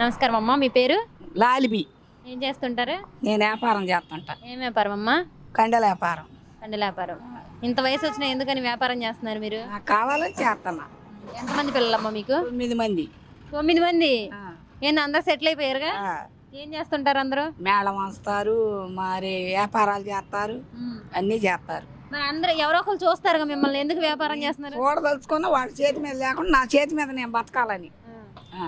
నమస్కారం అమ్మా, మీ పేరు? లాలిబి. ఏం చేస్తుంటారు? నేను వ్యాపారం చేస్తుంటా. ఏం వ్యాపారం అమ్మా? కండెల వ్యాపారం. కండెల వ్యాపారం. ఇంత వయసు వచ్చినా ఎందుకని వ్యాపారం చేస్తున్నారు మీరు? నాకు కావాలని చేస్తున్నా. ఎంతమంది పిల్లలమ్మా మీకు? 9 మంది. 9 మంది. ఆ, ఏంది అందరు సెటిల్ అయిపోయారుగా? ఆ, ఏం చేస్తుంటారు అందరూ? మేళం వస్తారు, మరి వ్యాపారాలు చేస్తారు, అన్నీ చేస్తారు. మరి అందరూ ఎవరో ఒకరు చూస్తారుగా మిమ్మల్ని, ఎందుకు వ్యాపారం చేస్తున్నారు? చూడదలుచుకున్న వాళ్ళ చేతి మీద లేకుండా నా చేతి మీద నేను బతకాలని. ఆ,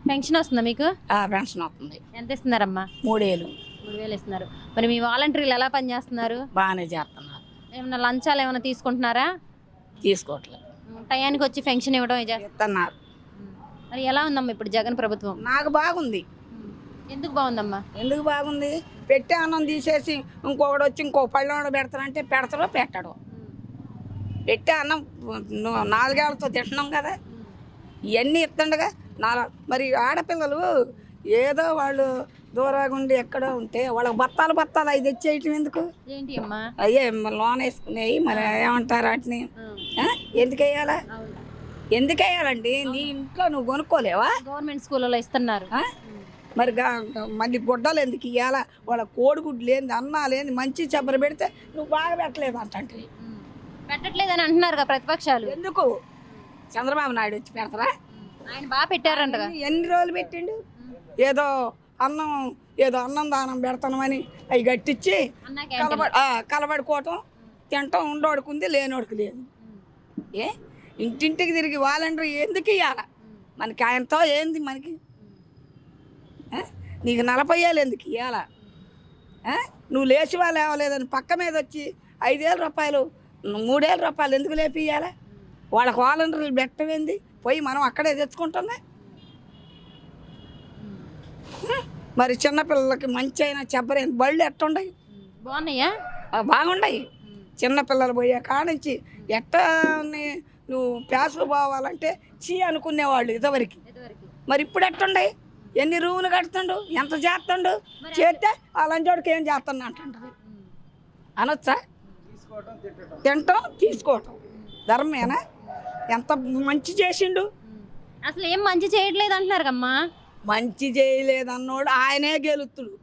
పెన్షన్ వస్తుందా మీకు? పెన్షన్ వస్తుంది. ఎంత ఇస్తున్నారమ్మా? 3 ఏళ్ళు. 3000 ఇస్తున్నారు. మరి మీ వాలంటీర్లు ఎలా పని చేస్తున్నారు? బాగానే చేస్తున్నారు. ఏమన్నా లంచాలు ఏమైనా తీసుకుంటున్నారా? తీసుకోవట్లేదు. టయానికి వచ్చి పెన్షన్ ఇవ్వడం ఇస్తున్నారు. మరి ఎలా ఉందమ్మా ఇప్పుడు జగన్ ప్రభుత్వం? నాకు బాగుంది. ఎందుకు బాగుందమ్మా? ఎందుకు బాగుంది? పెట్టే అన్నం తీసేసి ఇంకొకటి వచ్చి ఇంకో పళ్ళెంలో పెడతానంటే పెడతాడో పెట్టడో. పెట్టే అన్నం 4 ఏళ్లతో తింటున్నాం కదా, ఇవన్నీ ఇస్తుండగా మరి ఆడపిల్లలు ఏదో వాళ్ళు దూరంగా ఉండి ఎక్కడో ఉంటే వాళ్ళకి బత్తాలు అవి తెచ్చేయటం ఎందుకు? ఏంటి అమ్మా? అయ్యే లోన్ వేసుకునేవి, మరి ఏమంటారు వాటిని? ఎందుకు వేయాలా? ఎందుకు వేయాలండి? నీ ఇంట్లో నువ్వు కొనుక్కోలేవా? గవర్నమెంట్ స్కూళ్ళలో ఇస్తున్నారు. మరి మళ్ళీ గుడ్డలు ఎందుకు ఇవ్వాలా? వాళ్ళ కోడిగుడ్లు లేని, అన్నా లేని, మంచి చెప్పర పెడితే నువ్వు బాగా పెట్టలేదు అంటే పెట్టట్లేదని అంటున్నారు ప్రతిపక్షాలు. ఎందుకు? చంద్రబాబు నాయుడు వచ్చి పెడతారా? ఆయన బాగా పెట్టారంట. ఎన్ని రోజులు పెట్టిండు? ఏదో అన్నం దానం పెడతామని అవి గట్టించి కలబడుకోవటం, తింటాం. ఉండోడుకుంది, లేనోడికి లేదు. ఇంటింటికి తిరిగి వాలంటీర్ ఎందుకు ఇవ్వాల మనకి? ఆయనతో ఏంది మనకి? నీకు 40 ఏళ్ళు ఎందుకు ఇవ్వాలా? నువ్వు లేచి వాళ్ళు ఇవ్వలేదని పక్క మీద వచ్చి 5,000 రూపాయలు 3,000 రూపాయలు ఎందుకు లేపి ఇవ్వాలా? వాళ్ళకి వాలంటీర్లు పెట్టవేంది? పోయి మనం అక్కడే తెచ్చుకుంటున్నా. మరి చిన్నపిల్లలకి మంచి అయినా చెప్పరేంది? బళ్ళు ఎట్టుండయి? బాగున్నాయా? బాగుండయి. చిన్నపిల్లలు పోయే కానించి ఎట్టా నువ్వు ప్యాసులు పోవాలంటే అనుకునేవాళ్ళు ఇదివరకు. మరి ఇప్పుడు ఎట్టుండయి? ఎన్ని రూములు కడుతుండు, ఎంత చేస్తుండు? చేస్తే ఆ లంచోడికి ఏం చేస్తుండ అంటుంటారు. అనొచ్చా? తింటాం, తీసుకోవటం ధర్మేనా? ఎంత మంచి చేసిండు? అసలు ఏం మంచి చేయట్లేదు అంటున్నారు కమ్మా. మంచి చేయలేదన్నోడు ఆయనే గెలుతుడు.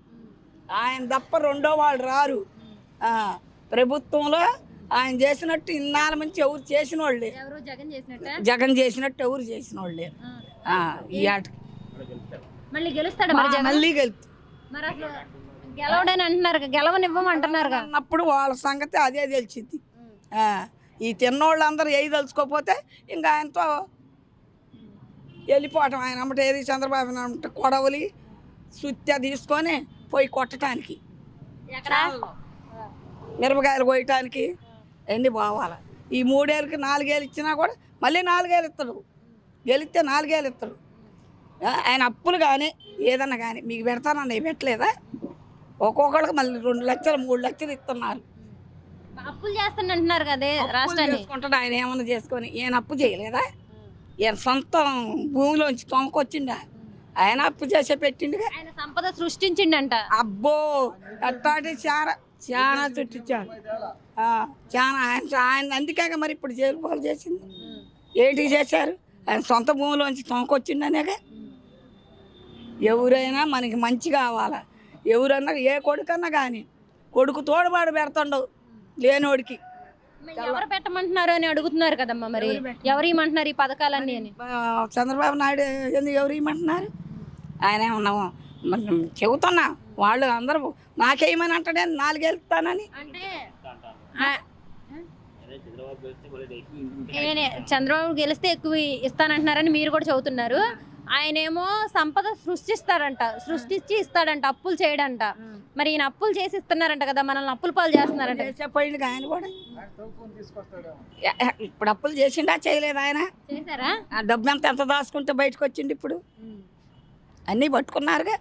ఆయన తప్ప రెండో వాళ్ళు రారు. ప్రభుత్వంలో ఆయన చేసినట్టు ఇన్నాళ్ళ నుంచి ఎవరు చేసిన వాళ్ళే. జగన్ చేసినట్టు ఎవరు చేసిన వాళ్ళే. ఈ ఆటకి మళ్ళీ గెలుస్తాడు. మళ్ళీ గెలుతాడు. మరి అసలు గెలవడని అంటున్నారు, గెలవనివ్వమంటున్నారు అన్నప్పుడు వాళ్ళ సంగతి అదే తెలిసింది. ఈ తిన్నోళ్ళందరూ ఏది తలుచుకోకపోతే ఇంకా ఆయనతో వెళ్ళిపోవటం. ఆయన అమ్మట ఏది చంద్రబాబు నాయుడు కొడవలి సుత్య తీసుకొని పోయి కొట్టడానికి, మిరపకాయలు కోయటానికి ఎన్ని పోవాలి. ఈ 3 ఏళ్ళకి 4 ఏళ్ళు ఇచ్చినా కూడా మళ్ళీ 4 ఏళ్ళు ఇస్తాడు. గెలిస్తే 4 ఏళ్ళు ఇస్తాడు. ఆయన అప్పులు కానీ ఏదన్నా కానీ మీకు పెడతానని పెట్టలేదా? ఒక్కొక్కడికి మళ్ళీ 2 లక్షలు 3 లక్షలు ఇస్తున్నారు. అప్పులు చేస్తానంటున్నారు కదా రాష్ట్రాన్ని. చేసుకుంటాడు ఆయన. ఏమన్నా చేసుకొని ఈయన అప్పు చేయలేదా? ఈయన సొంతం భూమిలోంచి తొంకొచ్చిండా? ఆయన అప్పు చేసే పెట్టిండుగా. ఆయన సంపద సృష్టించిండంట. అబ్బో అట్టాటి చాలా చుట్టించాడు. చాలా ఆయన అందుకే మరి ఇప్పుడు జైలు పాలు చేసింది. ఏంటికి చేశారు? ఆయన సొంత భూమిలోంచి తొంకొచ్చిండనేగా. ఎవరైనా మనకి మంచి కావాలా? ఎవరన్నా ఏ కొడుకన్నా కానీ కొడుకు తోడుబాటు పెడతాడు లేనోడికి. ఎవరు పెట్టమంటున్నారు అని అడుగుతున్నారు కదమ్మా. మరి ఎవరు ఇమ్మంటున్నారు ఈ పథకాలన్నీ అని? చంద్రబాబు నాయుడు ఎందుకు ఎవరు ఇమ్మంటున్నారు? ఆయన ఏమన్నా చెబుతున్నా వాళ్ళు అందరూ నాకేమని అంటాడే 4 ఏళ్ళు ఇస్తానని. అంటే చంద్రబాబు గెలిస్తే ఎక్కువ ఇస్తానంటున్నారని మీరు కూడా చెబుతున్నారు. ఆయనేమో సంపద సృష్టించి ఇస్తాడంట, అప్పులు చేయడంట. మరి ఈయన అప్పులు చేసి ఇస్తున్నారంట కదా, మనల్ని అప్పుల పాలు చేస్తున్నారంట. చెప్పండి ఆయన కూడా. ఇప్పుడు అప్పులు చేసిండా చేయలేదు? ఆయన చేశారా? ఆ డబ్బు ఎంత దాచుకుంటే బయటకు వచ్చిండు. ఇప్పుడు అన్నీ పట్టుకున్నారుగా.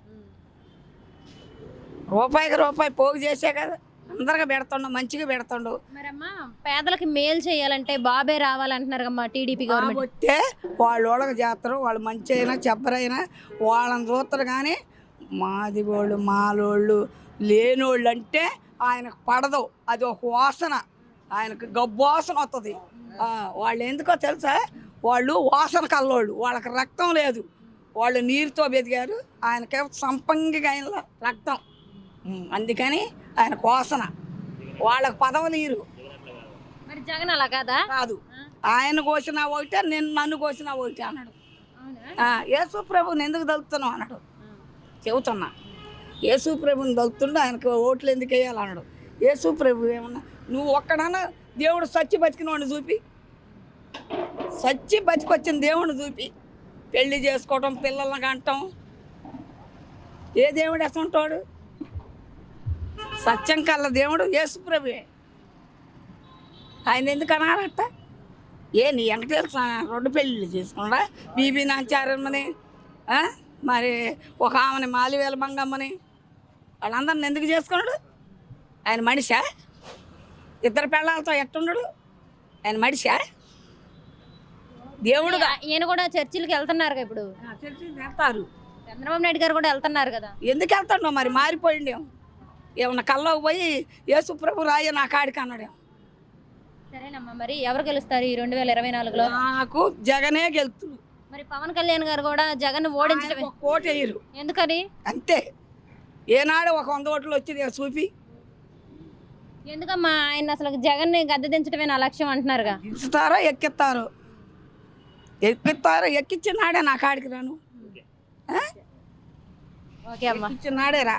రూపాయికి రూపాయి పోగు చేసే కదా అందరిగా పెడతాడు, మంచిగా పెడతాడు. మరమ్మా పేదలకి మేలు చేయాలంటే బాబే రావాలంటున్నారు కమ్మా టీడీపీ గవర్నమెంట్. వస్తే వాళ్ళకి చేస్తారు. వాళ్ళు మంచి అయినా చెప్పరైనా వాళ్ళని చూస్తారు. కానీ మాదిగోళ్ళు మాలోళ్ళు లేనోళ్ళు అంటే ఆయనకు పడదు. అది ఒక వాసన, ఆయనకు గబ్బు వాసన వస్తుంది. వాళ్ళు ఎందుకో తెలుసా? వాళ్ళు వాసన కల్లోళ్ళు, వాళ్ళకి రక్తం లేదు. వాళ్ళు నీరుతో బతికారు, ఆయనకే సంపంగిగా ఆయన రక్తం. అందుకని ఆయన కోసన వాళ్ళకు పదవి నీరు మరి జగన్ అలా కాదా? కాదు. ఆయన కోసిన ఒకటే, నేను నన్ను కోసిన ఒకటే అన్నాడు. అవునా? యేసు ప్రభుని ఎందుకు దలుపుతున్నావు అన్నాడు. చెబుతున్నా, యేసు ప్రభుని దలుపుతుండే ఆయనకు ఓట్లు ఎందుకు వేయాలన్నాడు. యేసు ప్రభు ఏమన్నా నువ్వు ఒక్కడన్నా దేవుడు సచ్చి బతికిన వాడిని చూపి, సచ్చి బతికొచ్చిన దేవుడిని చూపి, పెళ్లి చేసుకోవటం, పిల్లల్ని కంటం, ఏ దేవుడు ఎసంటాడు? సత్యం కల్ల దేవుడు యేసు ప్రభువే. ఆయన ఎందుకు అన్నారట? నీ వెంకటేశ్వర 2 పెళ్ళిళ్ళు చేసుకున్నాడా? బీబీ నాచారమ్మని, మరి ఒక ఆమెని మాలివేల మంగమ్మని, వాళ్ళందరిని ఎందుకు చేసుకున్నాడు? ఆయన మనిషా? 2 పెళ్ళాలతో ఎట్టుండడు? ఆయన మనిషా? దేవుడు ఈయన కూడా చర్చిలకు వెళ్తున్నారు ఇప్పుడు. వెళ్తారు. చంద్రబాబు నాయుడు గారు కూడా వెళ్తున్నారు కదా. ఎందుకు వెళ్తాడు? మరి మారిపోయిండేం. ఏమన్నా కల్లోకి పోయి యేసు ప్రభు రాయ నా కాడికి అన్నాడేం. సరేనమ్మా, మరి ఎవరు గెలుస్తారు ఈ 2024లో? నాకు జగనే గెలుతుడు. మరి పవన్ కళ్యాణ్ గారు కూడా జగన్ ఓడించడం ఓటు వేయరు. ఎందుకని? అంతే. ఏనాడు ఒక 100 ఓట్లు వచ్చి చూపి. ఎందుకమ్మా ఆయన అసలు జగన్ ని గద్దె దించడమే నా లక్ష్యం అంటున్నారుగా? దించుతారో ఎక్కిస్తారో, ఎక్కిచ్చినాడే నా కాడికి రాను. ఓకే అమ్మా. ఎక్కిచ్చినాడే రా.